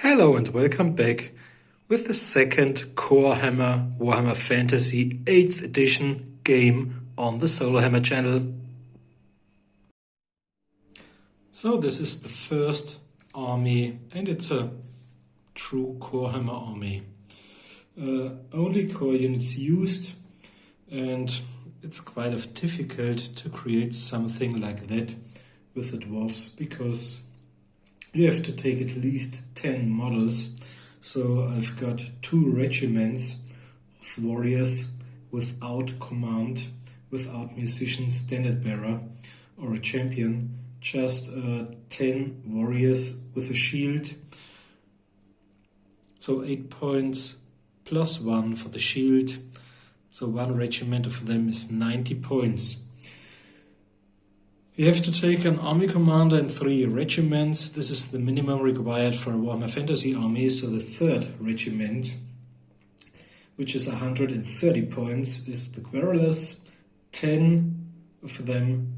Hello and welcome back with the second Warhammer Warhammer Fantasy 8th edition game on the Solohammer channel. So this is the first army and it's a true Warhammer army. Only core units used, and it's quite difficult to create something like that with the Dwarfs because you have to take at least 10 models. So I've got 2 regiments of warriors without command, without musician, standard bearer or a champion, just 10 warriors with a shield. So 8 points plus 1 for the shield. So one regiment of them is 90 points. You have to take an army commander and 3 regiments. This is the minimum required for a Warhammer Fantasy army. So the 3rd regiment, which is 130 points, is the Guerrillas. 10 of them,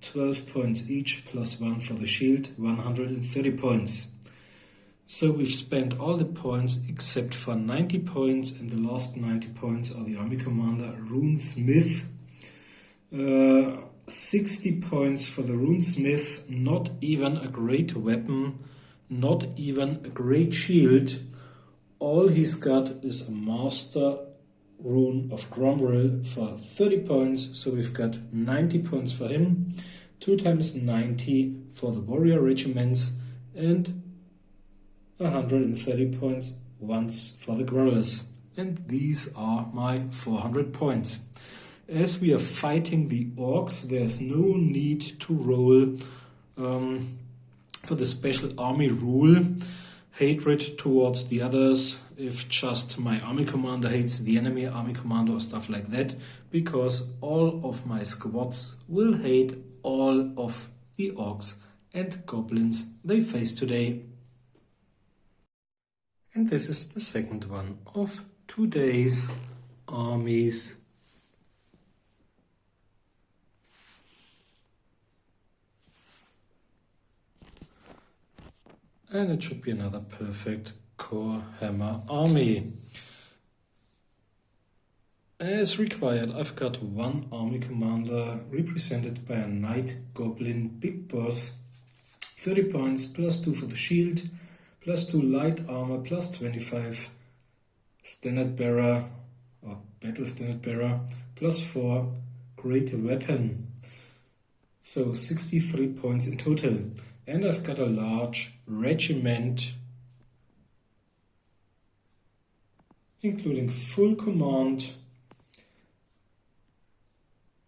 12 points each, plus 1 for the shield, 130 points. So we've spent all the points except for 90 points, and the last 90 points are the army commander Runesmith. 60 points for the Runesmith, not even a great weapon, not even a great shield. All he's got is a Master Rune of Gromril for 30 points, so we've got 90 points for him, 2 times 90 for the warrior regiments, and 130 points once for the guerrillas. And these are my 400 points. As we are fighting the orcs, there's no need to roll for the special army rule, hatred towards the others, if just my army commander hates the enemy army commander or stuff like that, because all of my squads will hate all of the orcs and goblins they face today. And this is the second one of today's armies. And it should be another perfect Warhammer army. As required, I've got 1 army commander represented by a Nightgoblin Big Boss. 30 points, plus 2 for the shield, plus 2 light armor, plus 25 standard bearer or battle standard bearer, plus 4 great weapon. So 63 points in total. And I've got a large regiment, including full command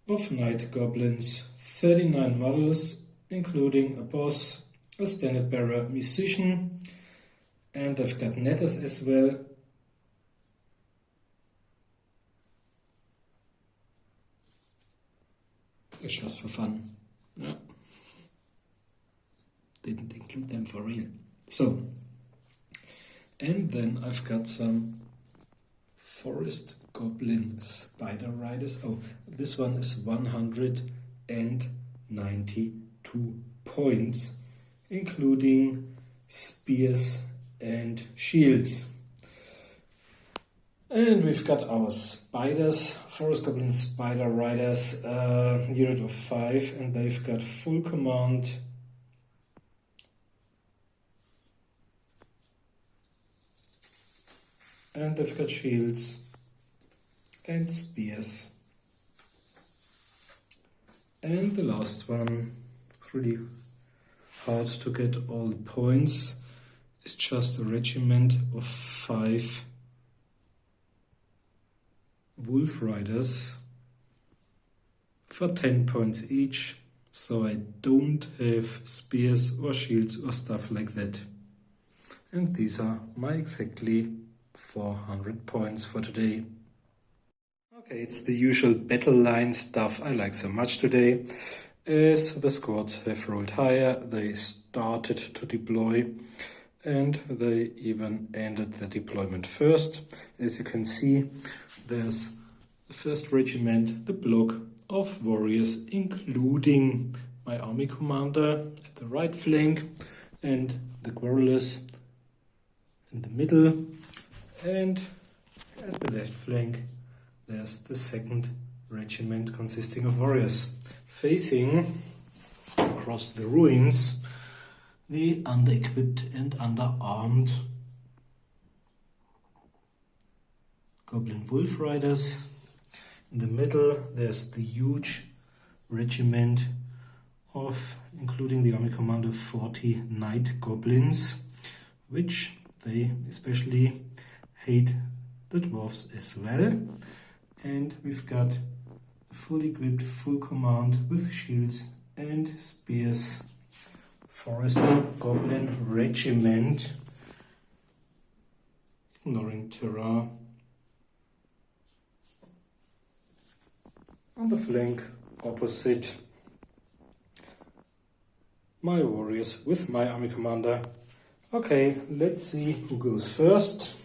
of Nightgoblins, 39 models, including a boss, a standard bearer, musician, and I've got netters as well. It's just for fun. Yeah. Didn't include them for real. So, and then I've got some forest goblin spider riders. Oh, this one is 192 points, including spears and shields. And we've got our spiders, forest goblin spider riders, unit of 5, and they've got full command. And they've got shields and spears. And the last one, really hard to get all the points, is just a regiment of 5 wolf riders for 10 points each. So I don't have spears or shields or stuff like that. And these are my exactly 400 points for today. Okay, it's the usual battle line stuff I like so much today. As the squads have rolled higher, they started to deploy, and they even ended the deployment first. As you can see, there's the 1st regiment, the block of warriors, including my army commander at the right flank, and the guerrillas in the middle, and at the left flank there's the second regiment consisting of warriors. Facing across the ruins, the under-equipped and underarmed Goblin Wolf Riders. In the middle there's the huge regiment of, including the army commander, 40 Nightgoblins, which they especially hate the Dwarfs as well. And we've got a fully equipped, full command with shields and spears Forest Goblin Regiment, ignoring terrain. On the flank opposite, my warriors with my army commander. Okay, let's see who goes first.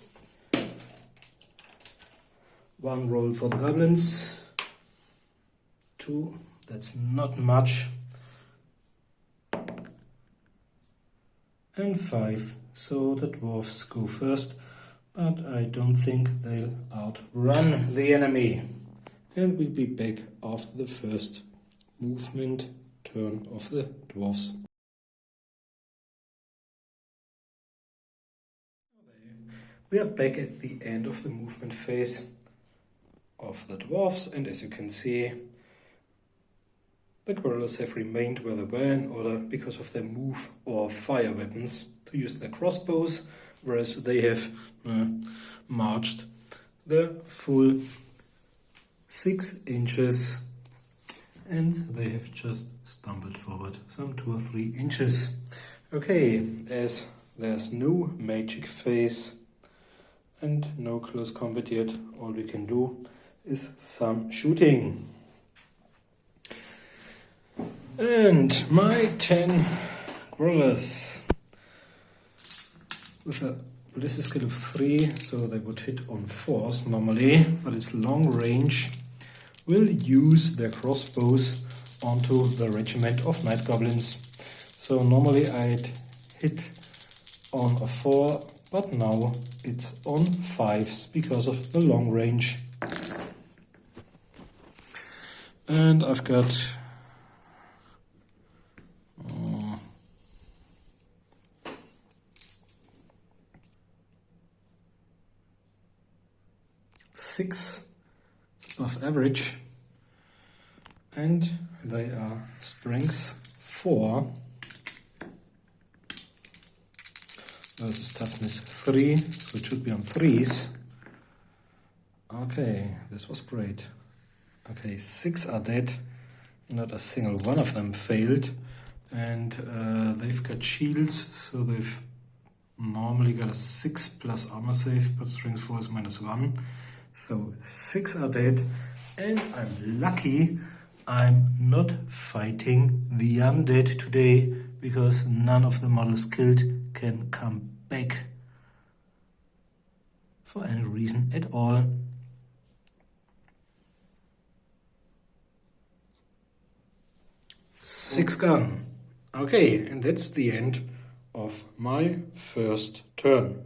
One roll for the goblins. 2, that's not much. And 5, so the dwarfs go first, but I don't think they'll outrun the enemy. And we'll be back after the first movement turn of the dwarfs. We are back at the end of the movement phase of the dwarfs, and as you can see, the guerrillas have remained where they were in order, because of their move or fire weapons, to use their crossbows, whereas they have marched the full 6 inches and they have just stumbled forward some 2 or 3 inches. Okay, as there's no magic phase and no close combat yet, all we can do is some shooting. And my 10 guerrillas with a ballistic skill of 3, so they would hit on 4s normally, but it's long range, will use their crossbows onto the regiment of Nightgoblins. So normally I'd hit on a 4, but now it's on 5s because of the long range. And I've got six above average, and they are strength 4 versus toughness 3, so it should be on 3s. Okay, this was great. Okay, 6 are dead, not a single one of them failed, and they've got shields, so they've normally got a 6 plus armor save, but strength 4 is -1. So 6 are dead, and I'm lucky I'm not fighting the undead today, because none of the models killed can come back for any reason at all. Six gone. Okay, and that's the end of my first turn.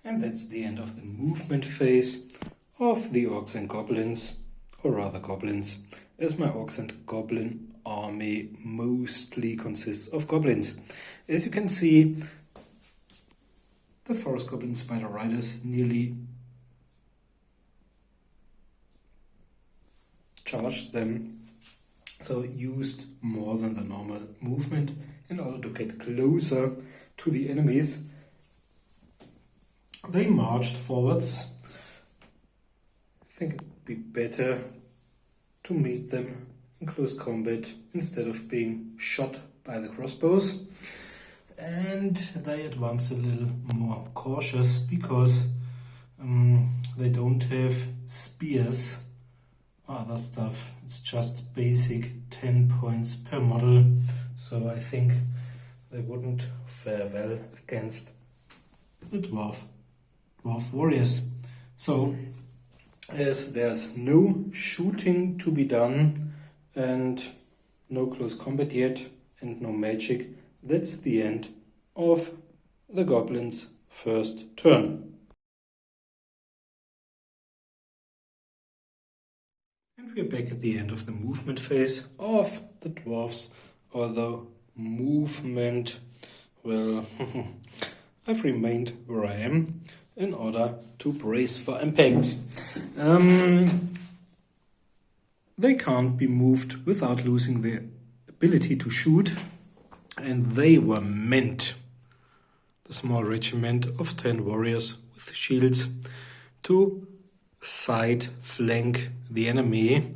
And that's the end of the movement phase of the orcs and goblins, or rather goblins, as my orcs and goblin army mostly consists of goblins. As you can see, the forest goblin spider riders nearly charged them, so used more than the normal movement in order to get closer to the enemies. They marched forwards. I think it would be better to meet them in close combat instead of being shot by the crossbows. And they advanced a little more cautious because they don't have spears or other stuff. It's just basic 10 points per model. So I think they wouldn't fare well against the dwarf warriors. So as there's no shooting to be done and no close combat yet, and no magic. That's the end of the Goblins' first turn. And we're back at the end of the movement phase of the Dwarfs, although movement, well, I've remained where I am in order to brace for impact. They can't be moved without losing their ability to shoot, and they were meant, the small regiment of 10 warriors with shields, to side flank the enemy,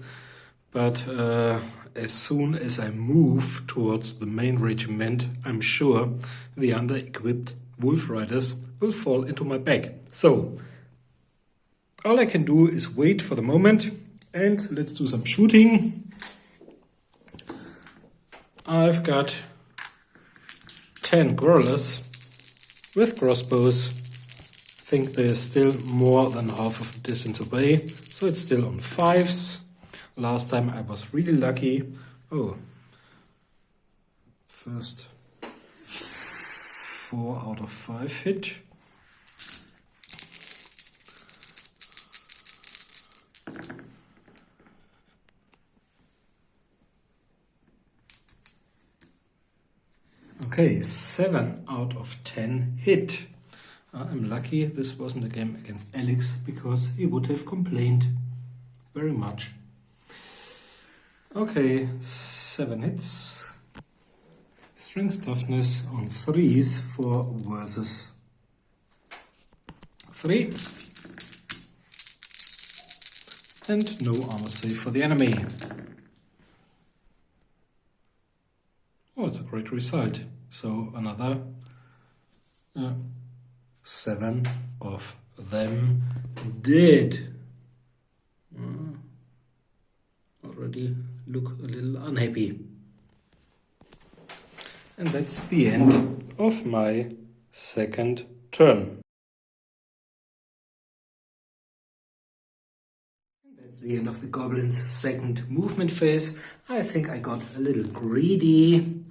but as soon as I move towards the main regiment, I'm sure the under-equipped wolf riders will fall into my back. So all I can do is wait for the moment, and let's do some shooting. I've got 10 guerrillas with crossbows. I think they're still more than half of the distance away, so it's still on 5s. Last time I was really lucky. Oh, first 4 out of 5 hit. Okay, 7 out of 10 hit. I'm lucky this wasn't a game against Alex, because he would have complained very much. Okay, 7 hits. Strength toughness on 3s for versus 3. And no armor save for the enemy. Oh, it's a great result. So another 7 of them did. Already look a little unhappy. And that's the end of my second turn. And that's the end of the Goblins' second movement phase. I think I got a little greedy.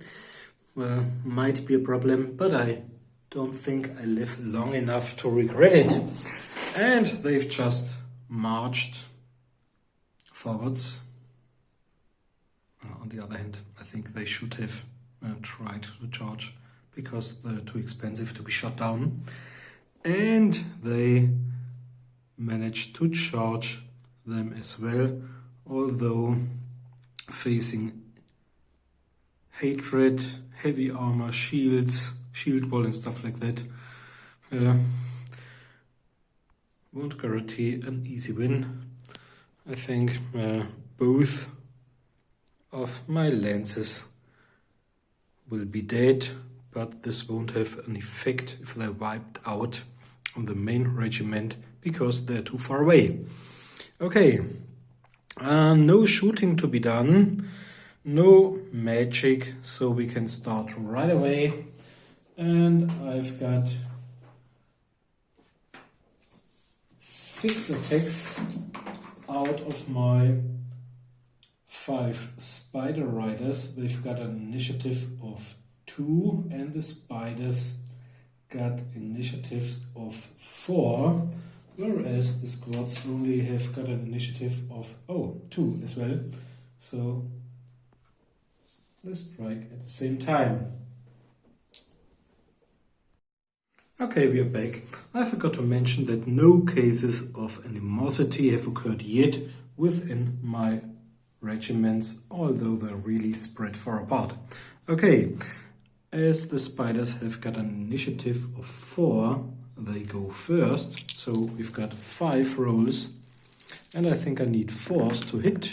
Well, might be a problem, but I don't think I live long enough to regret it. And they've just marched forwards. On the other hand, I think they should have tried to charge, because they're too expensive to be shot down. And they managed to charge them as well, although facing hatred, heavy armor, shields, shield wall and stuff like that. Won't guarantee an easy win. I think both of my lances will be dead, but this won't have an effect if they're wiped out on the main regiment, because they're too far away. Okay, no shooting to be done, no magic, so we can start right away. And I've got 6 attacks out of my 5 spider riders. They've got an initiative of 2, and the spiders got initiatives of 4, whereas the squads only have got an initiative of 2 as well. So let's strike at the same time. Okay, we are back. I forgot to mention that no cases of animosity have occurred yet within my regiments, although they're really spread far apart. Okay, as the spiders have got an initiative of 4, they go first. So we've got 5 rolls, and I think I need 4s to hit.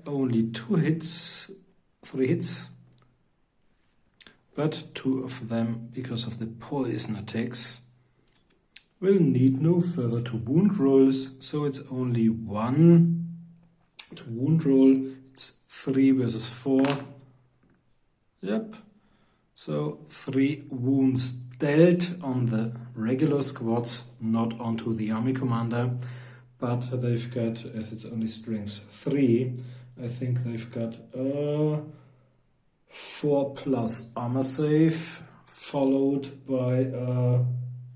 Only 2 hits, 3 hits. But 2 of them, because of the poison attacks, will need no further to wound rolls, so it's only 1 to wound roll. It's 3 versus 4. Yep. So 3 wounds dealt on the regular squads, not onto the army commander. But they've got, as it's only strength 3, I think they've got 4+ armor save, followed by,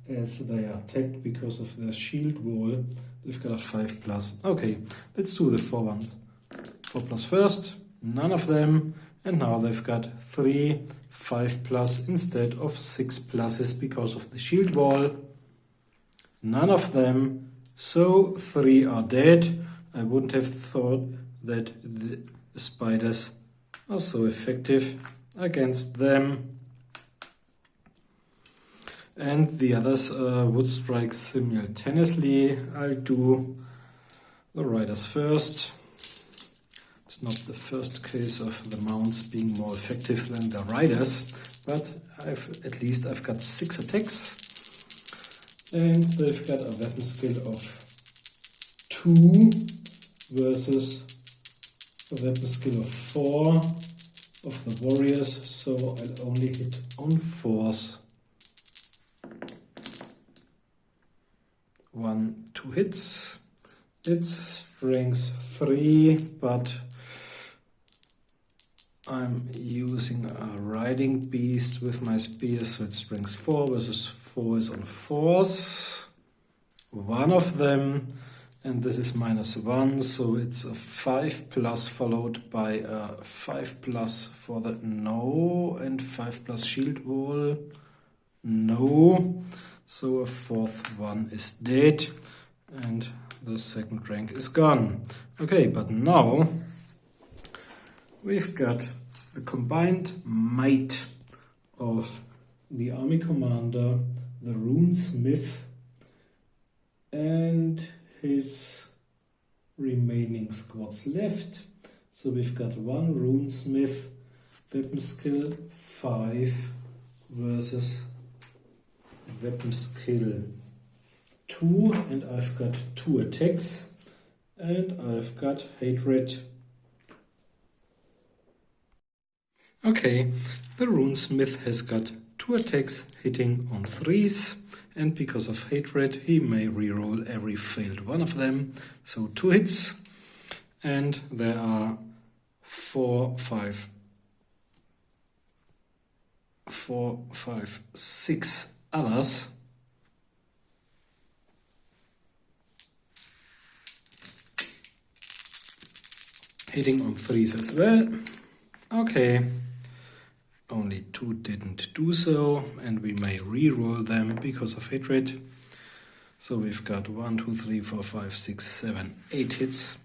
as they are attacked because of their shield wall, they've got a 5+. Okay, let's do the 4+ first, none of them, and now they've got 3 5+ instead of 6+ because of the shield wall. None of them, so 3 are dead. I wouldn't have thought that the spiders are so effective against them. And the others would strike simultaneously. I'll do the riders first. It's not the first case of the mounts being more effective than the riders, but at least I've got 6 attacks. And they've got a weapon skill of 2 versus a weapon skill of 4 of the warriors, so I'll only hit on 4s. 2 hits. It's strength 3, but I'm using a riding beast with my spear, so it's strength 4 versus 4 is on 4s. One of them, and this is -1, so it's a 5+ followed by a 5+ for the no, and 5+ shield wall, no. So a 4th one is dead, and the second rank is gone. Okay, but now we've got the combined might of the army commander, the runesmith, and his remaining squads left. So we've got 1 runesmith, weapon skill 5 versus weapon skill 2, and I've got 2 attacks, and I've got hatred. Okay, the runesmith has got 2 attacks hitting on 3s, and because of hatred he may reroll every failed one of them, so 2 hits, and there are 4, 5, 6 others. Hitting on 3s as well. Okay, only 2 didn't do so, and we may re-roll them because of hatred. So we've got 1, 2, 3, 4, 5, 6, 7, 8 hits.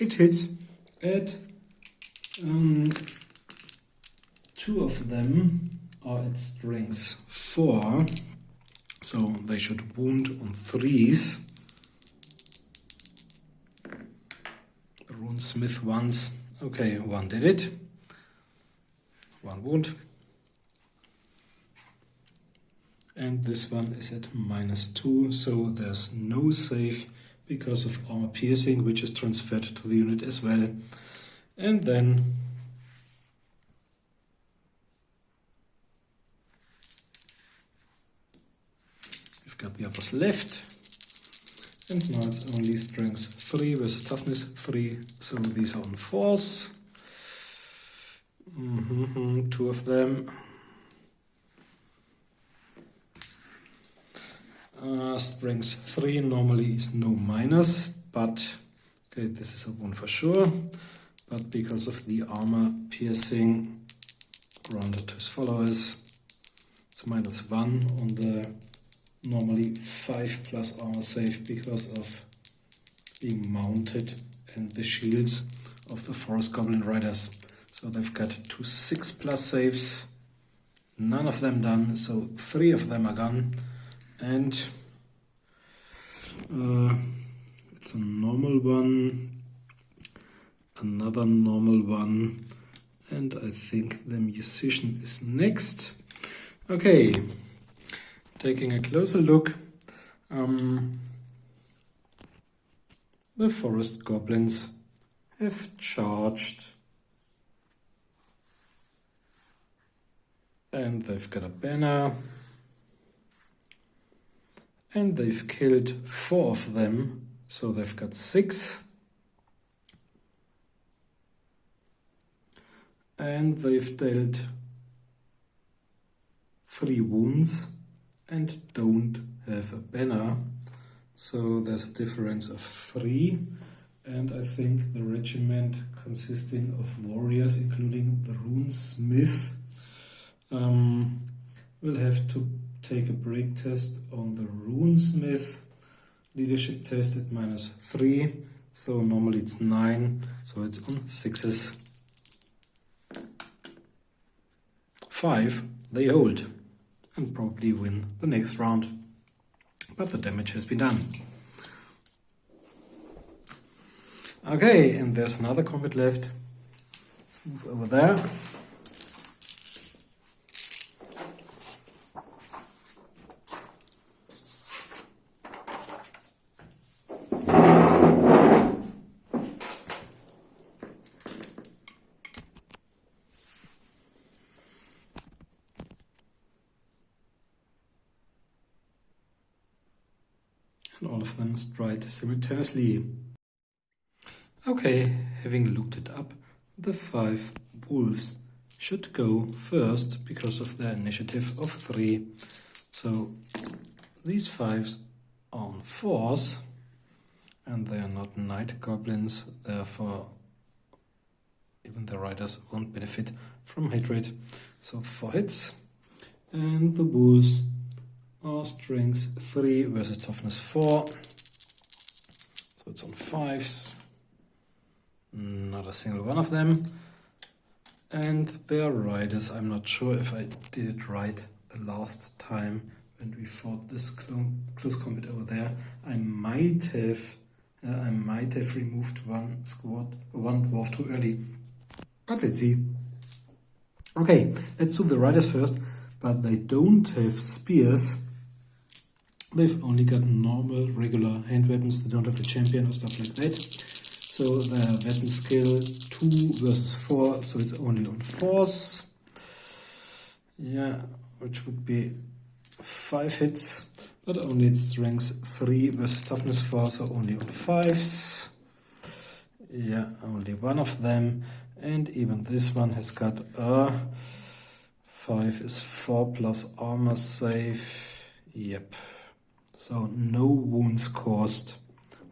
8 hits, at 2 of them are at strength 4, so they should wound on 3s. The runesmith ones, okay, 1 did it. 1 wound. And this one is at -2, so there's no save because of armor piercing, which is transferred to the unit as well. And then we've got the others left. And now it's only strength 3 versus toughness 3, so these are on 4s. 2 of them. Strength 3 normally is no minus, but okay, this is a wound for sure. But because of the armor piercing granted to his followers, it's -1 on the normally 5+ armor save because of being mounted and the shields of the forest goblin riders. So they've got 2 6+ saves, none of them done, so 3 of them are gone. And it's a normal one, another normal one, and I think the musician is next. Okay, taking a closer look, the forest goblins have charged, and they've got a banner, and they've killed 4 of them, so they've got 6. and they've dealt 3 wounds and don't have a banner, so there's a difference of 3. And I think the regiment consisting of warriors, including the runesmith, will have to take a break test on the runesmith. Leadership test at -3, so normally it's 9, so it's on 6s. 5, they hold and probably win the next round, but the damage has been done. Okay, and there's another combat left. Let's move over there. And all of them stride simultaneously. Okay, having looked it up, the 5 wolves should go first because of their initiative of 3. So these 5s are on 4s, and they are not Nightgoblins, therefore even the riders won't benefit from hatred. So 4 hits, and the wolves are strength 3 versus toughness 4, so it's on 5s. Not a single one of them. And their riders, I'm not sure if I did it right the last time when we fought this close combat over there. I might have removed one dwarf too early. But let's see. Okay, let's do the riders first. But they don't have spears. They've only got normal, regular hand weapons. They don't have a champion or stuff like that. So their weapon skill 2 versus 4, so it's only on 4s. Yeah, which would be 5 hits, but only its strength 3 versus toughness 4, so only on 5s. Yeah, only one of them. And even this one has got a 5 is 4 plus armor save. Yep. So no wounds caused,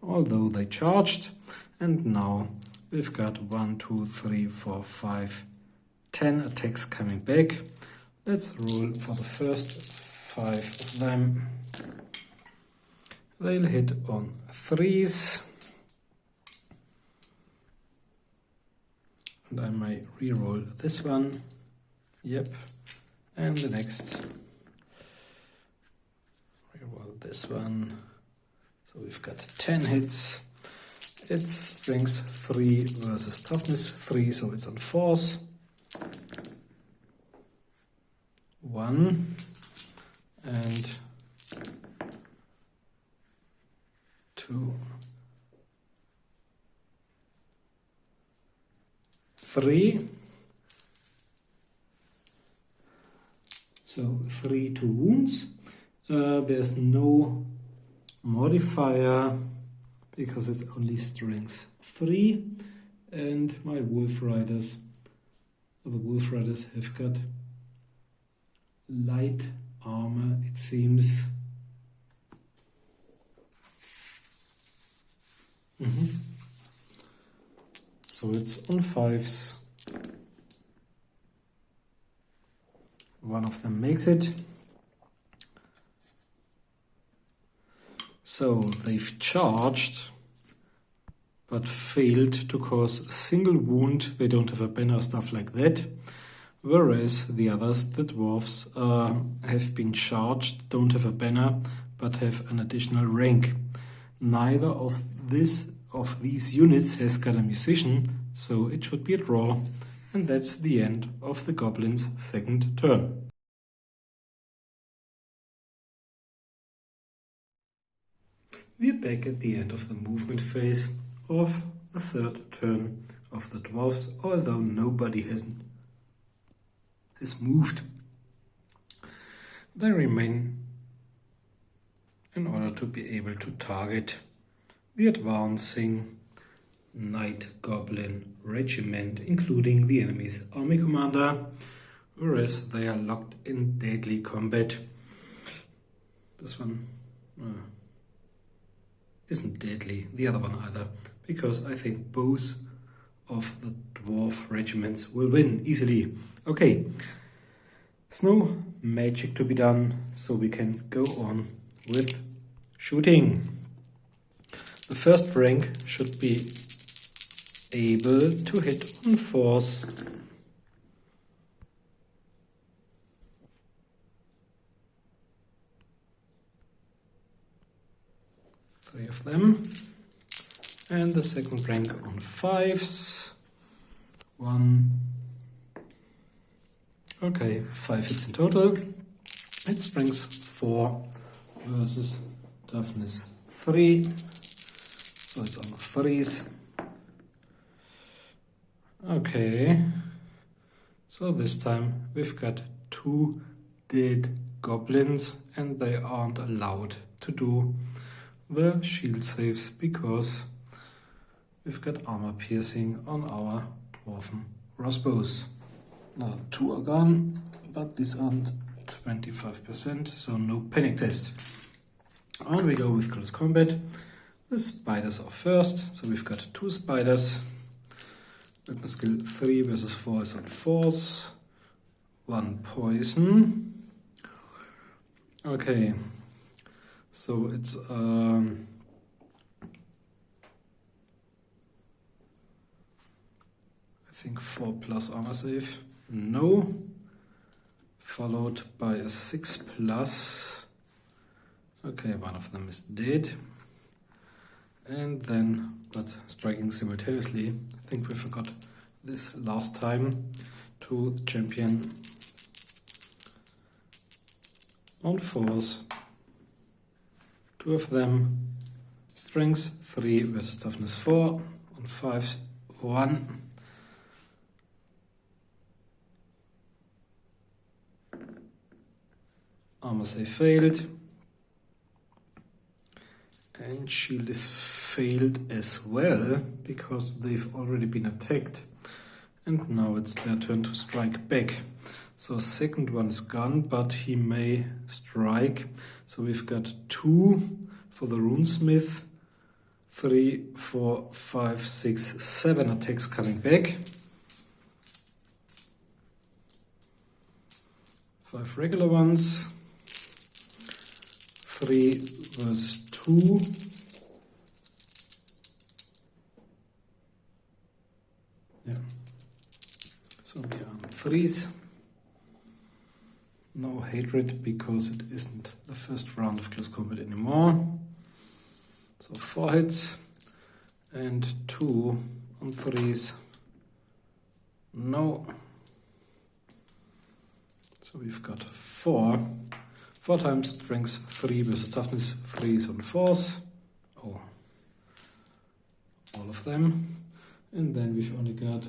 although they charged. And now we've got 1, 2, 3, 4, 5, 10 attacks coming back. Let's roll for the first 5 of them. They'll hit on 3s. And I may re-roll this one. Yep. And the next. Re-roll this one. So we've got 10 hits. It's strength 3 versus toughness 3, so it's on 4s. 1 and 2, 3. So 3 to wounds. There's no modifier because it's only strength 3, and my wolf riders, the wolf riders have got light armor, it seems. So it's on 5s. One of them makes it. So they've charged, but failed to cause a single wound. They don't have a banner or stuff like that. Whereas the others, the dwarfs, have been charged, don't have a banner, but have an additional rank. Neither of these units has got a musician, so it should be a draw. And that's the end of the goblins' second turn. We're back at the end of the movement phase of the third turn of the dwarfs, although nobody has moved. They remain in order to be able to target the advancing Nightgoblin regiment, including the enemy's army commander, whereas they are locked in deadly combat. This one isn't deadly, the other one either, because I think both of the Dwarf regiments will win easily. Okay, there's no magic to be done, so we can go on with shooting. The first rank should be able to hit on 4s. Three of them. And the second rank on 5s. 1. Okay, 5 hits in total. It's strength 4 versus toughness 3. So it's on 3s. Okay, so this time we've got 2 dead goblins and they aren't allowed to do the shield saves because we've got armor piercing on our dwarven crossbows. Now 2 are gone, but these aren't 25%, so no panic test. On we go with close combat. The spiders are first, so we've got 2 spiders. Weapon skill 3 versus 4 is on 4s. 1 poison. Okay, so it's I think 4 plus armor save. No. Followed by a 6 plus. Okay, one of them is dead. And then, but striking simultaneously, I think we forgot this last time, to the champion on 4s. 2 of them, strength 3 versus toughness 4, on 5s 1. Armor save failed. And shield is failed as well, because they've already been attacked. And now it's their turn to strike back. So second one is gone, but he may strike. So we've got 2 for the runesmith, 3, 4, 5, 6, 7 attacks coming back. 5 regular ones. 3 versus 2. Yeah. So we are on 3s. No hatred because it isn't the first round of close combat anymore. So 4 hits and 2 on 3s. No. So we've got 4. 4 times strength 3 versus toughness 3 is on 4s. Oh, all of them. And then we've only got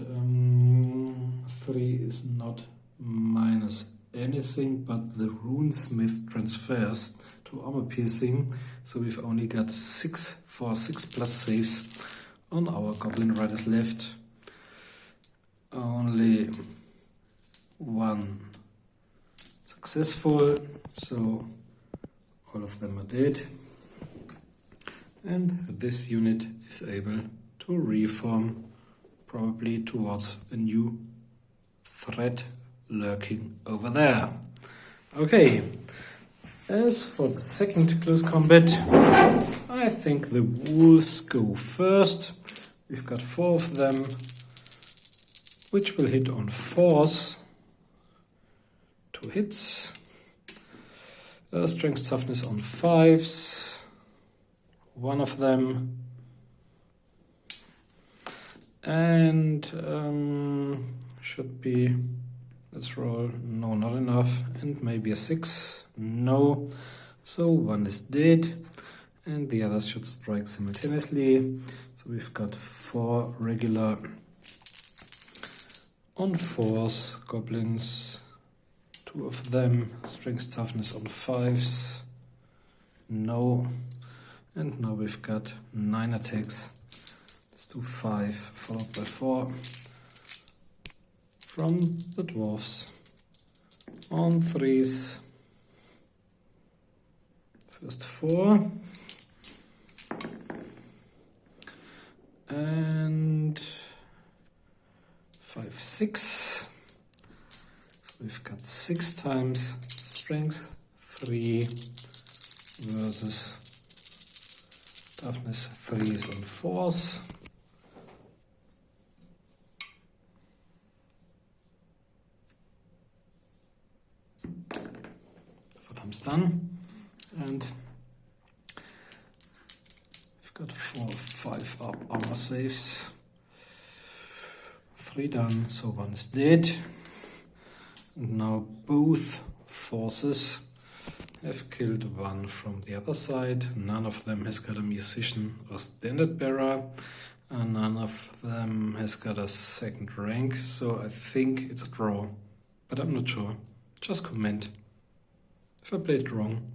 3 is not minus anything, but the runesmith transfers to armor piercing. So we've only got 6 for 6 plus saves on our goblin riders left. Only 1 successful, so all of them are dead. And this unit is able to reform, probably towards a new threat lurking over there. Okay, as for the second close combat, I think the wolves go first. We've got 4 of them, which will hit on 4s. 2 hits. Strength toughness on 5s. 1 of them. And should be, let's roll, no, not enough. And maybe a 6, no. So 1 is dead. And the others should strike simultaneously. So we've got 4 regular on 4s, goblins. 2 of them, strength toughness on 5s, no. And now we've got 9 attacks. Let's do 5 followed by 4 from the Dwarfs. On 3s. First 4. And 5, 6. So we've got 6 times strength 3 versus toughness 3s and 4s. 4 times done, and we've got 4, 5 armor saves. 3 done, so 1's dead. And now both forces have killed 1 from the other side. None of them has got a musician or standard bearer, and none of them has got a 2nd rank, so I think it's a draw, but I'm not sure. Just comment if I played wrong.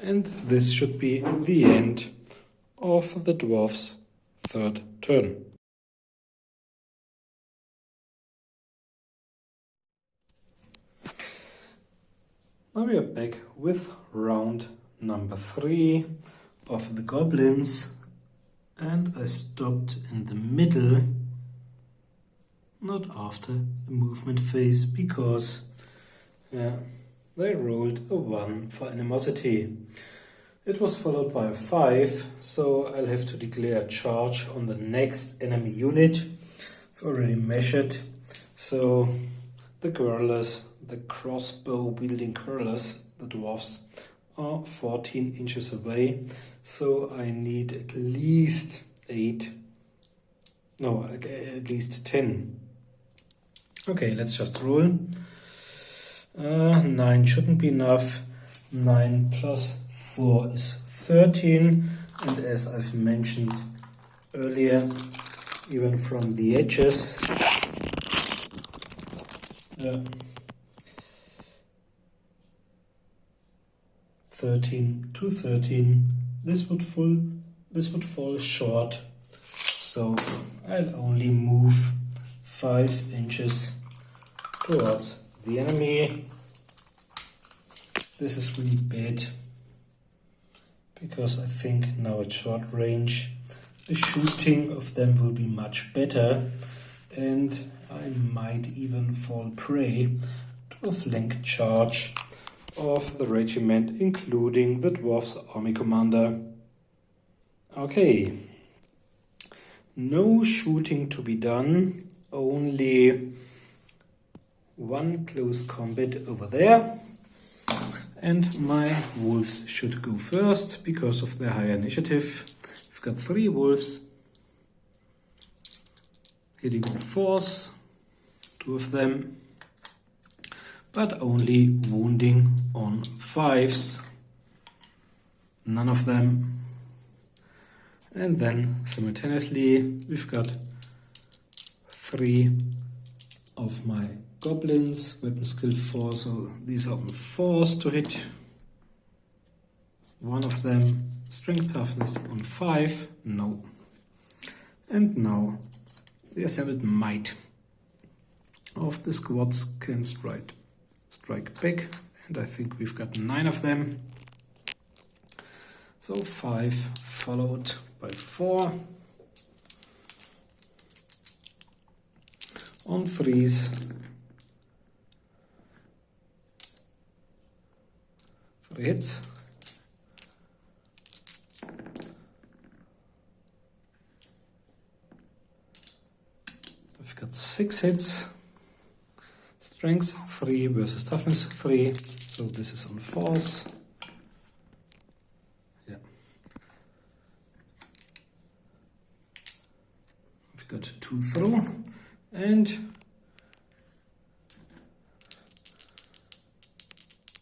And this should be the end of the Dwarf's 3rd turn. Now we are back with round number 3 of the Goblins, and I stopped in the middle, not after the movement phase, because they rolled a 1 for animosity. It was followed by a 5, so I'll have to declare a charge on the next enemy unit. I've already measured, so the Guerrillas, the crossbow-wielding Guerrillas, the Dwarfs, are 14 inches away, so I need at least 10. Okay, let's just roll. 9 shouldn't be enough. 9 plus 4 is 13, and as I've mentioned earlier, even from the edges, 13 to 13, this would fall short, so I'll only move 5 inches towards the enemy. This is really bad, because I think now at short range the shooting of them will be much better, and I might even fall prey to a flank charge of the regiment, including the Dwarf's army commander. Okay, no shooting to be done, only 1 close combat over there, and my wolves should go first because of their higher initiative. We've got 3 wolves hitting on 4s, 2 of them, but only wounding on 5s, none of them. And then simultaneously we've got 3 of my Goblins, weapon skill 4, so these are on 4s to hit. 1 of them, strength toughness on 5, no. And now the assembled might of the squads can strike back, and I think we've got 9 of them. So 5 followed by 4. On 3s. 3 hits. I've got 6 hits. Strength 3 versus toughness 3. So this is on 4s. Yeah. We've got 2 through. And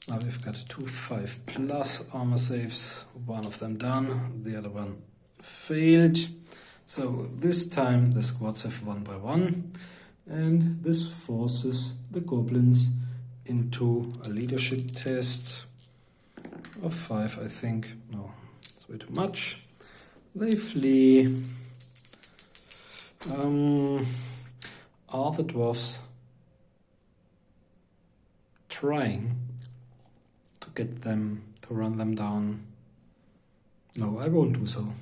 now we've got 2 5 plus armor saves, 1 of them done, the other one failed. So this time the squads have 1 by 1, and this forces the Goblins into a leadership test of 5, I think. No, it's way too much. They flee. Are the dwarfs trying to get them to run them down? No, I won't do so.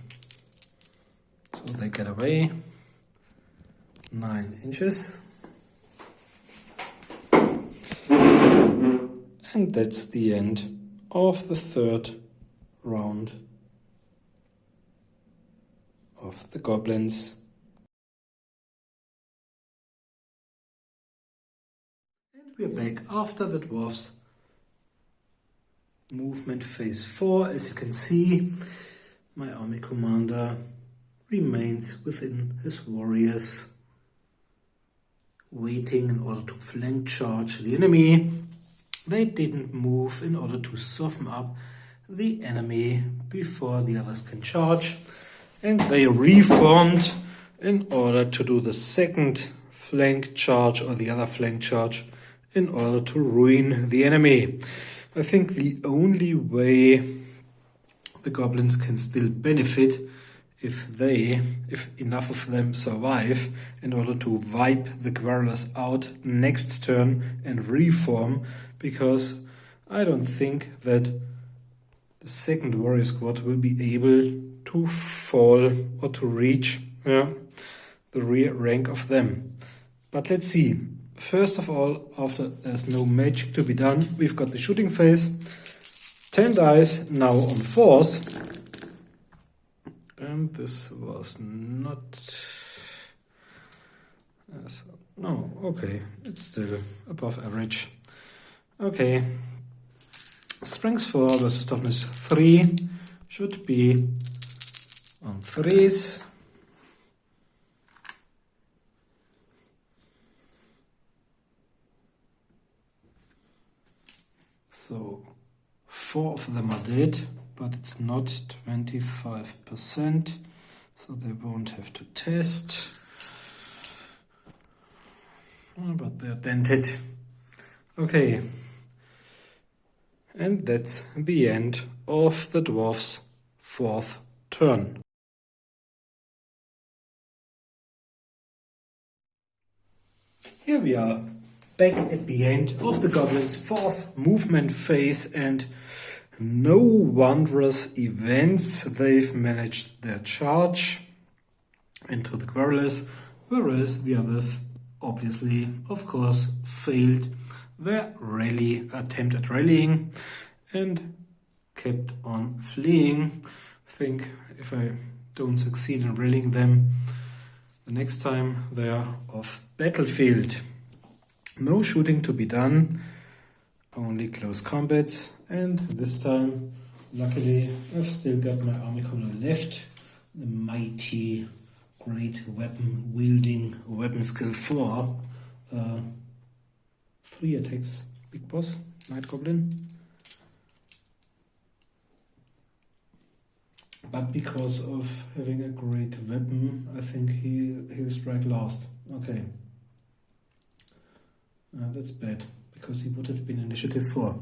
So they get away. 9 inches. And that's the end of the third round of the goblins. And we're back after the dwarfs. Movement phase 4. As you can see, my army commander remains within his warriors, waiting in order to flank charge the enemy. They didn't move in order to soften up the enemy before the others can charge, and they reformed in order to do the second flank charge or the other flank charge in order to ruin the enemy. I think the only way the goblins can still benefit if enough of them survive in order to wipe the Guerrillas out next turn and reform, because I don't think that the second warrior squad will be able to fall or to reach the rear rank of them. But let's see. First of all, after there's no magic to be done, we've got the shooting phase. 10 dice now on force. And this was not... No, okay, it's still above average. Okay, strength 4 versus toughness 3 should be on 3s. So 4 of them are dead, but it's not 25%, so they won't have to test. But they're dented. Okay. And that's the end of the dwarf's 4th turn. Here we are, back at the end of the goblins' 4th movement phase, and no wondrous events. They've managed their charge into the Guerrillas, whereas the others obviously, of course, failed their attempt at rallying and kept on fleeing. I think if I don't succeed in rallying them, the next time they are off battlefield. No shooting to be done, only close combats, and this time, luckily, I've still got my army commander left, the mighty, great weapon wielding weapon skill 4. 3 attacks, big boss, Nightgoblin. But because of having a great weapon, I think he'll strike last. Okay. That's bad, because he would have been initiative 4.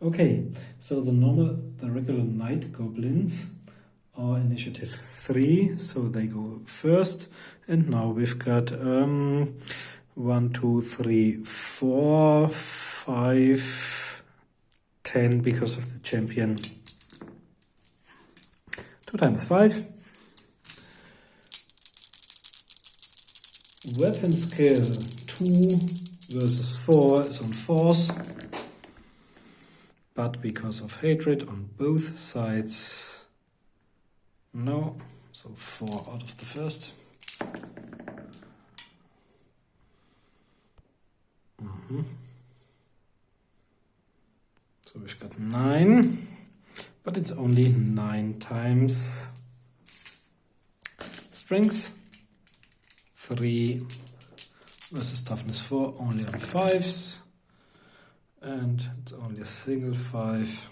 Okay, so the regular Nightgoblins are initiative 3, so they go first. And now we've got 1, 2, 3, 4, 5, 10 because of the champion. 2 times 5. Weapon skill 2 versus 4 is on force, but because of hatred on both sides, no. So 4 out of the first. So we've got 9, but it's only 9 times. Strength 3 versus toughness 4, only on 5s. And it's only a single 5.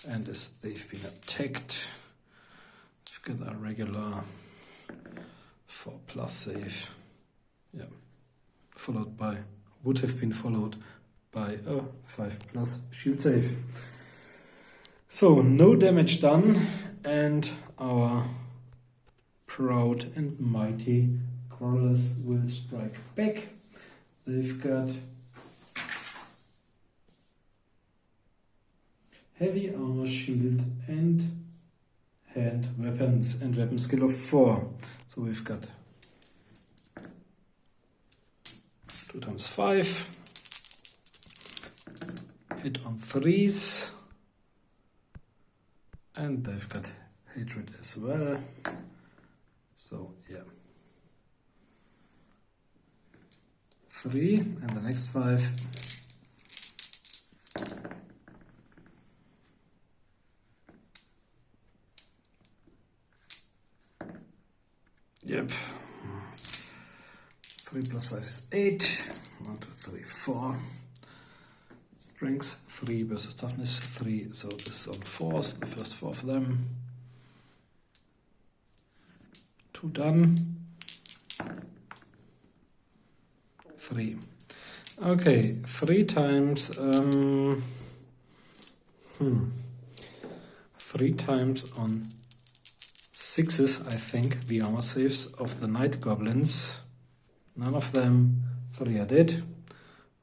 And as they've been attacked, we've got a regular 4+ save. Yeah. Would have been followed by a 5+ shield save. So no damage done, and our proud and mighty Quarrelers will strike back. They've got heavy armor, shield, and hand weapons, and weapon skill of 4. So we've got 2 times 5, hit on 3s, and they've got hatred as well. So yeah, 3 and the next 5. Yep. 3 plus 5 is 8. 1, 2, 3, 4. Strength 3 versus toughness 3. So this is on 4s, the first 4 of them. 2 done. 3. Okay, 3 times 3 times on 6s, I think, the armor saves of the Nightgoblins. None of them. 3 are dead.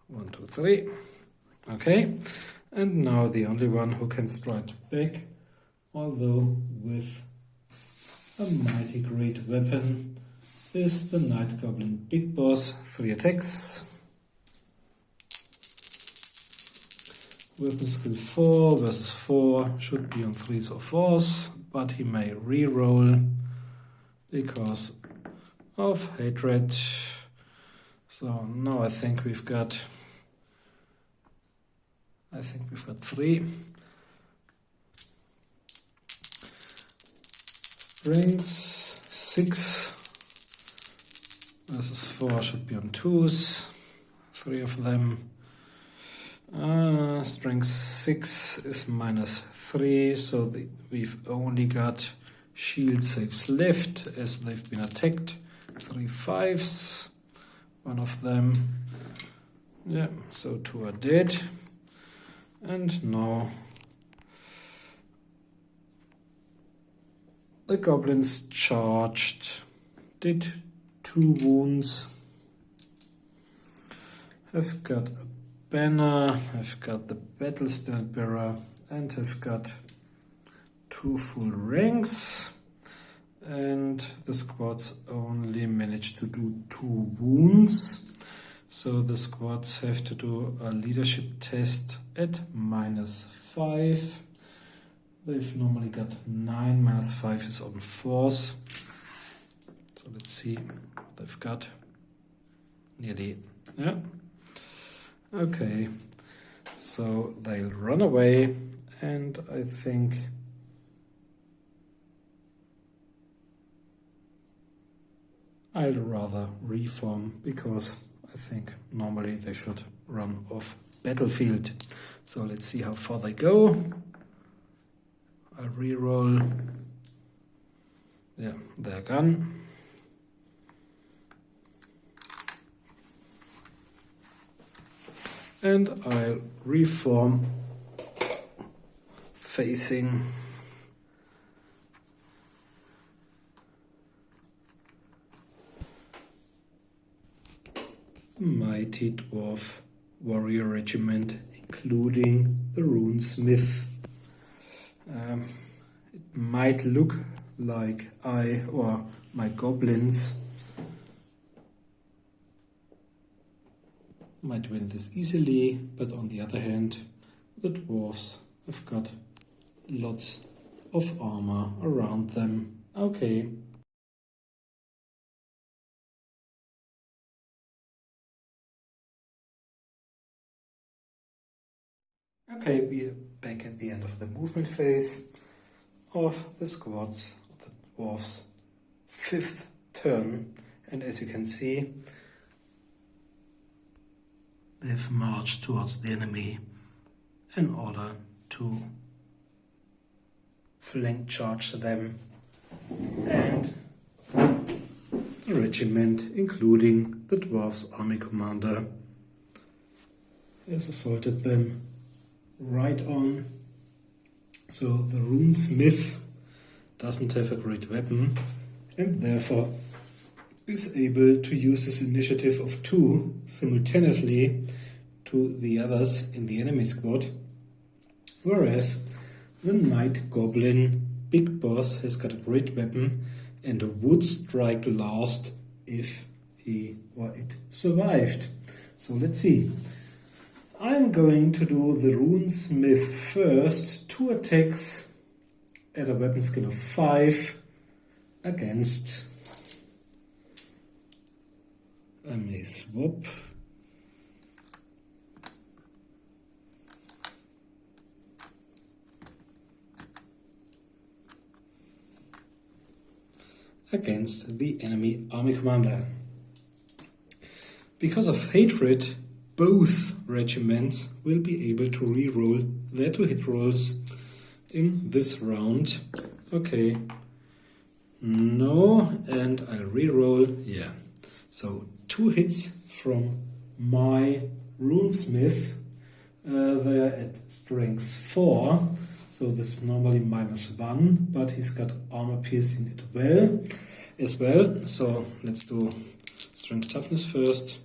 1, 2, 3. Okay, and now the only one who can strike back, although with a mighty great weapon, is the Nightgoblin Big Boss. 3 attacks. Weapon skill 4 versus 4 should be on 3s or 4s, but he may re-roll because of hatred. So now I think we've got 3. Strengths 6 versus 4 should be on 2s, 3 of them. Strength 6 is minus 3, so we've only got shield saves left as they've been attacked. 3 5s, one of them. Yeah, so 2 are dead. And now the goblins charged, did 2 wounds. Have got a banner, have got the battle stand bearer, and have got 2 full ranks. And the squads only managed to do 2 wounds. So the squads have to do a leadership test at -5. They've normally got 9, -5 is on 4s. So let's see what they've got. Nearly, yeah. Okay, so they'll run away, and I think I'd rather reform, because I think normally they should run off battlefield. So let's see how far they go. I'll re-roll. Yeah, they're gone. And I'll reform facing the mighty Dwarf warrior regiment, including the runesmith. It might look like I or my goblins might win this easily, but on the other hand, the dwarfs have got lots of armor around them. Okay. Okay, we're back at the end of the movement phase of the squads, the dwarfs' 5th turn, and as you can see, they've marched towards the enemy in order to flank charge them, and the regiment, including the dwarf's army commander, has assaulted them right on. So the runesmith doesn't have a great weapon, and therefore is able to use his initiative of 2 simultaneously to the others in the enemy squad, whereas the Nightgoblin big boss has got a great weapon and would strike last if he or it survived. So let's see. I'm going to do the Runesmith first, 2 attacks at a weapon skill of 5 against. I may swap. Against the enemy army commander. Because of hatred, both regiments will be able to re-roll their 2 hit rolls in this round. Okay. No, and I'll re-roll. Yeah. So 2 hits from my Runesmith. They're at strength 4. So this is normally -1, but he's got armor piercing as well. So let's do strength toughness first.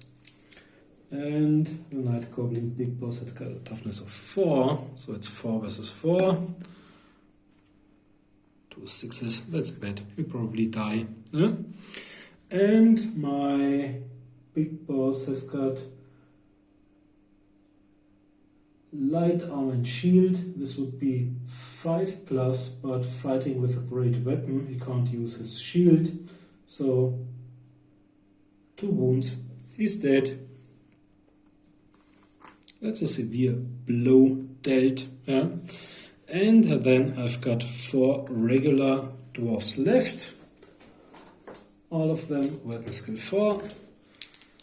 And the Nightgoblin big boss has got a toughness of 4. So it's 4 versus 4. 2 6s. That's bad. He'll probably die. Yeah? And my big boss has got light armor and shield. This would be 5+, but fighting with a great weapon, he can't use his shield. So 2 wounds. He's dead. That's a severe blow dealt. Yeah? And then I've got 4 regular dwarfs left. All of them weapon skill 4.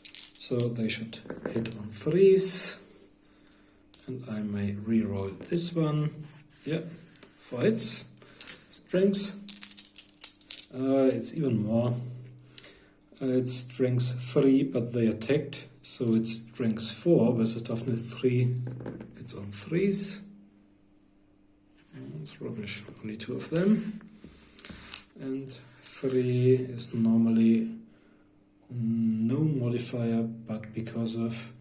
So they should hit on 3s. And I may re-roll this one. Yeah, 4 hits. Strength. It's even more. It's strength 3, but they attacked. So it's strength 4 versus toughness 3. It's on 3s. It's rubbish. Only 2 of them. And 3 is normally no modifier, but because of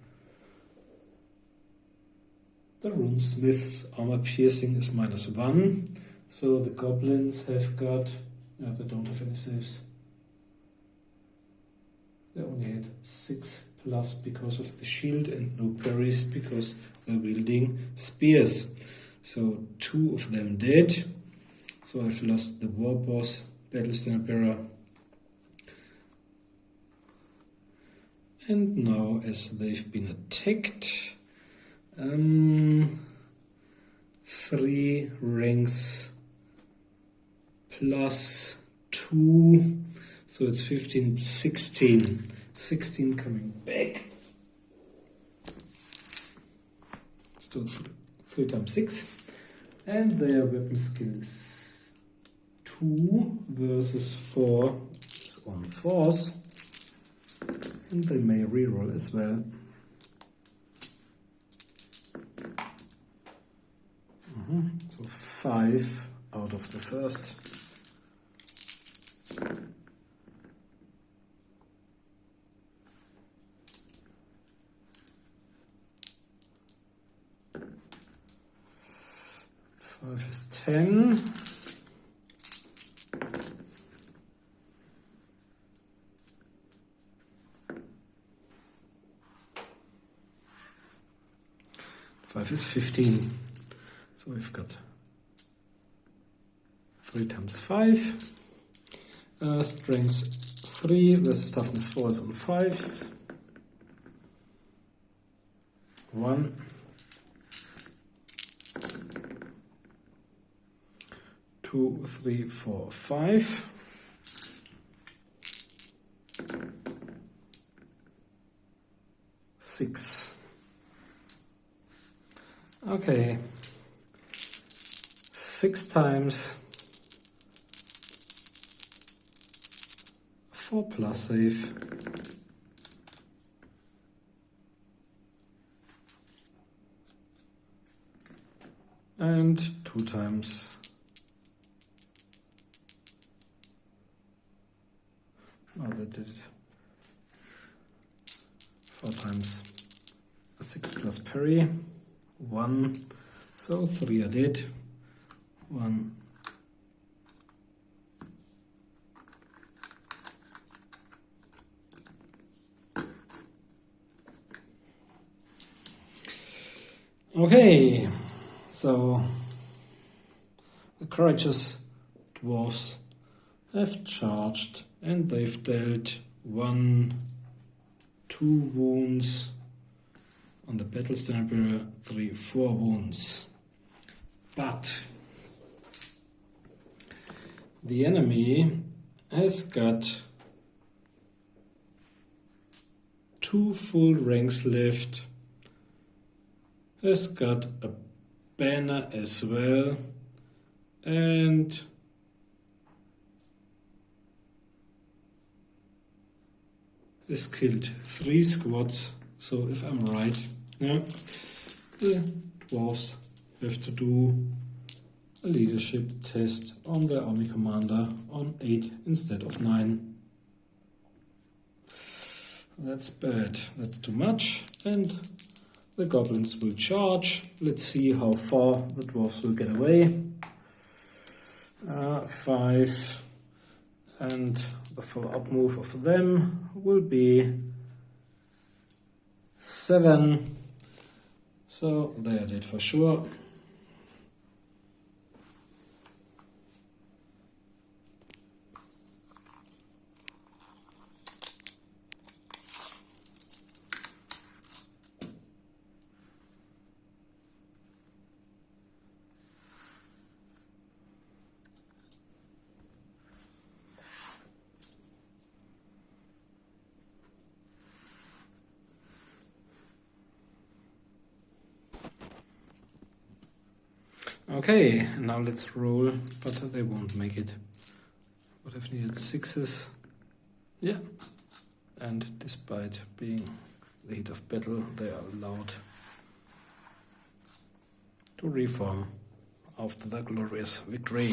the Runesmith's armor piercing is -1. So the goblins have got, they don't have any saves. They only had 6+ because of the shield and no parries because they're wielding spears. So 2 of them dead. So I've lost the war boss, battle standard bearer. And now as they've been attacked, 3 ranks plus 2, so it's 15, it's 16. 16 coming back. So 3 times 6. And their weapon skills 2 versus 4 is on 4s. And they may reroll as well. So 5 out of the first. Five is 10. Five is 15. So we've got 3 times 5. Strength 3 versus toughness 4 is on 5s. 1. 2, 3, 4, 5. Six. Okay. 6 times 4 plus save. And 2 times Now they did 4 times a 6 plus parry. 1, so 3 I did. 1. Okay, so the courageous dwarfs have charged and they've dealt 1, 2 wounds on the battle standard barrier, 3, 4 wounds. But the enemy has got 2 full ranks left, has got a banner as well, and has killed 3 squads. So if I'm right, yeah, the dwarves have to do a leadership test on their army commander on 8 instead of 9. That's bad, that's too much, and the goblins will charge. Let's see how far the dwarves will get away. 5, and the follow-up move of them will be 7. So they are dead for sure. Okay, now let's roll, but they won't make it. Would have needed 6s. Yeah, and despite being the heat of battle, they are allowed to reform after the glorious victory.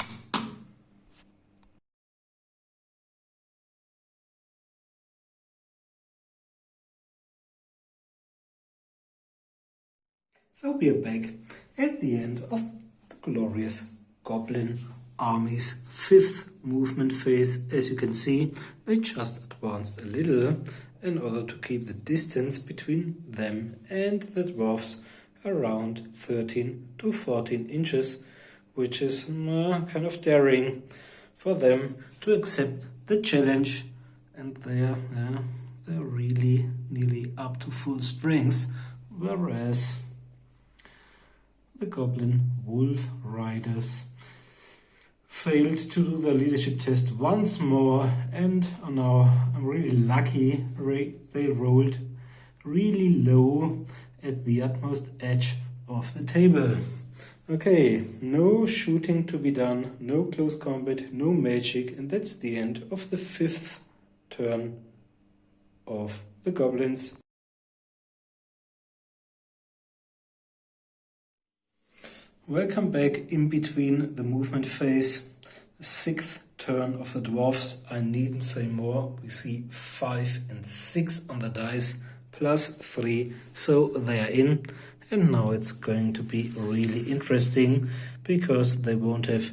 So we are back at the end of the glorious Goblin army's 5th movement phase. As you can see, they just advanced a little in order to keep the distance between them and the dwarfs around 13 to 14 inches, which is kind of daring for them to accept the challenge, and they're really nearly up to full strength, whereas the Goblin Wolf Riders failed to do the leadership test once more, and now I'm really lucky they rolled really low at the utmost edge of the table. Okay, no shooting to be done, no close combat, no magic, and that's the end of the 5th turn of the Goblins. Welcome back in between the movement phase, the 6th turn of the Dwarfs. I needn't say more. We see 5 and 6 on the dice, plus 3, so they are in. And now it's going to be really interesting, because they won't have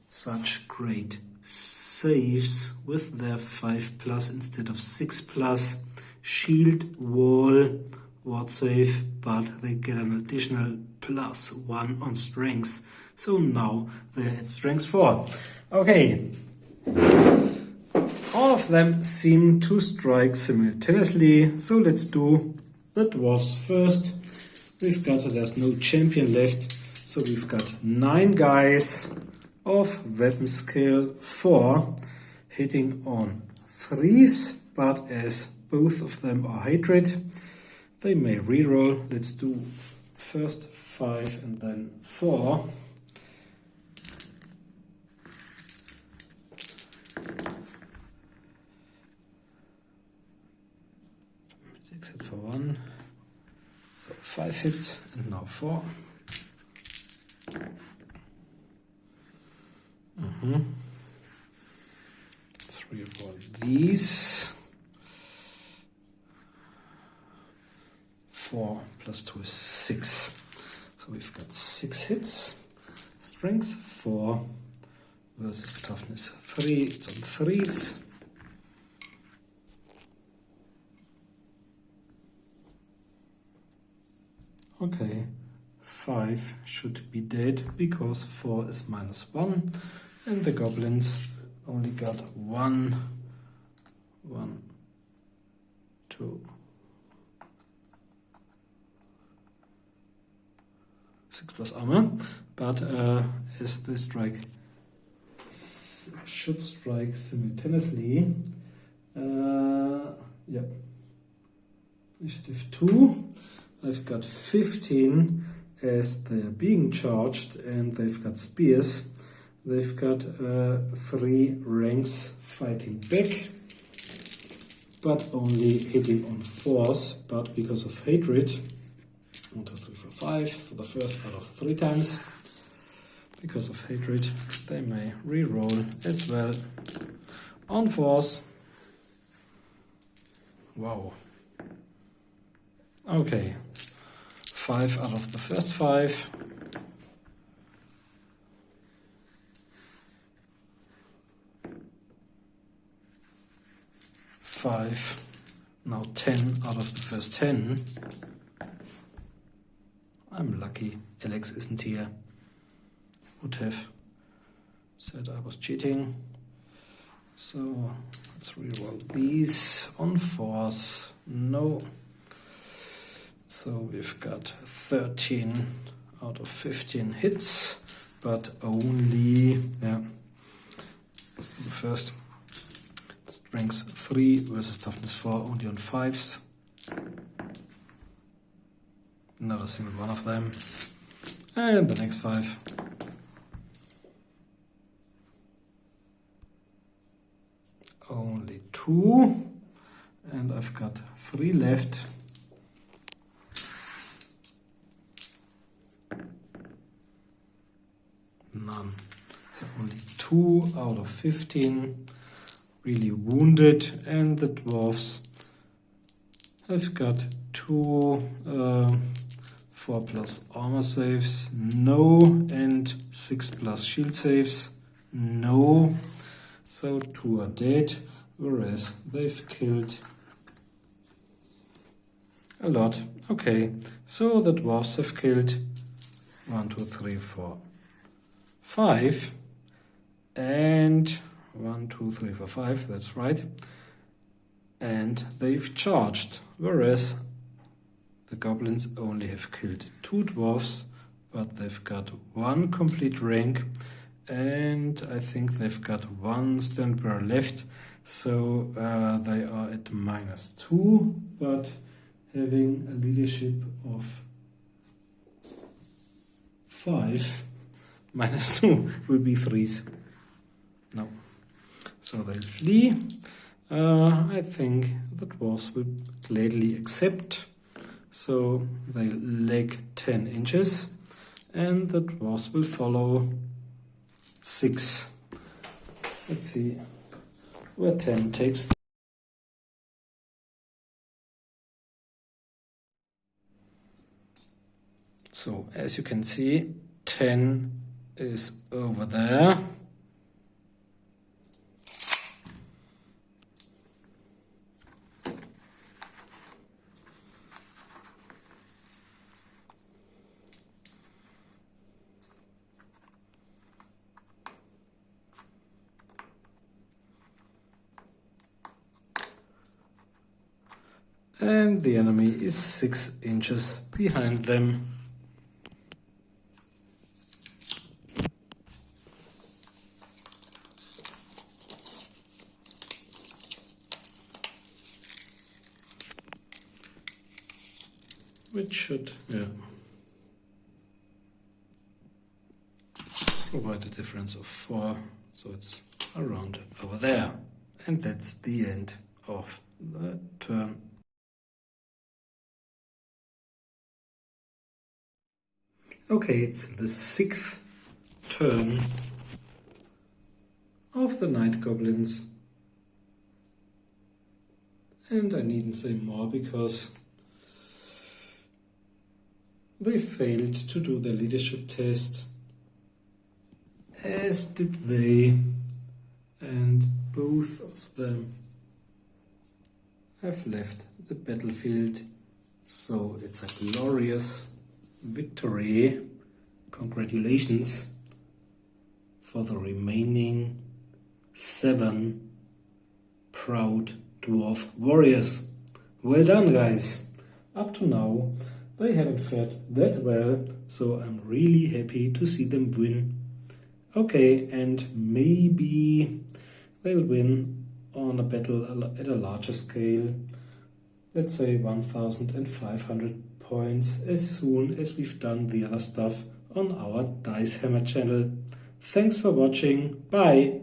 such great saves with their 5+ instead of 6+. Shield, wall, ward save, but they get an additional +1 on strength. So now they're at strength 4. Okay. All of them seem to strike simultaneously, so let's do the dwarfs first. There's no champion left, so we've got 9 guys of weapon skill 4 hitting on 3s, but as both of them are hatred, they may reroll. Let's do first 5 and then 4. Except for 1. So 5 hits and now 4. 3 reroll these. 4 plus 2 is 6. So we've got 6 hits. Strength 4 versus toughness 3. It's on 3s. Okay, 5 should be dead because 4 is -1, and the goblins only got 1, 2, 6 plus armor, but as they should strike simultaneously, yeah, initiative 2. I've got 15 as they're being charged, and they've got spears. They've got 3 ranks fighting back, but only hitting on 4s, but because of hatred. 1, 2, 3, 4, 5 for the first out of 3 times. Because of hatred, they may re-roll as well on 4s. Wow. Okay. 5 out of the first 5. 5. Now 10 out of the first 10. I'm lucky Alex isn't here. Would have said I was cheating. So let's reroll these on 4s. No. So we've got 13 out of 15 hits, but only, yeah, let's do the first. Strength 3 versus toughness 4, only on 5s. Not a single one of them. And the next 5. Only 2. And I've got 3 left. None. So only 2 out of 15 really wounded, and the dwarfs have got 2 4 plus armor saves, no, and 6 plus shield saves, no. So 2 are dead, whereas they've killed a lot. Okay, so the dwarfs have killed 1, 2, 3, 4, 5, and 1, 2, 3, 4, 5, that's right. And they've charged, whereas the goblins only have killed 2 dwarfs, but they've got 1 complete rank, and I think they've got 1 stand bearer left, so they are at -2, but having a leadership of 5, -2 will be 3s. No. So they'll flee. I think the dwarves will gladly accept. So they'll leg 10 inches, and the dwarves will follow 6. Let's see where 10 takes. So as you can see, 10 is over there. And the enemy is 6 inches behind them. Which should, yeah, provide a difference of 4, so it's around over there. And that's the end of the turn. Okay, it's the 6th turn of the Nightgoblins. And I needn't say more because they failed to do the leadership test, as did they, and both of them have left the battlefield. So it's a glorious victory. Congratulations for the remaining 7 proud dwarf warriors. Well done, guys. Up to now they haven't fared that well, so I'm really happy to see them win. Okay, and maybe they'll win on a battle at a larger scale. Let's say 1500 points as soon as we've done the other stuff on our Dice Hammer channel. Thanks for watching. Bye!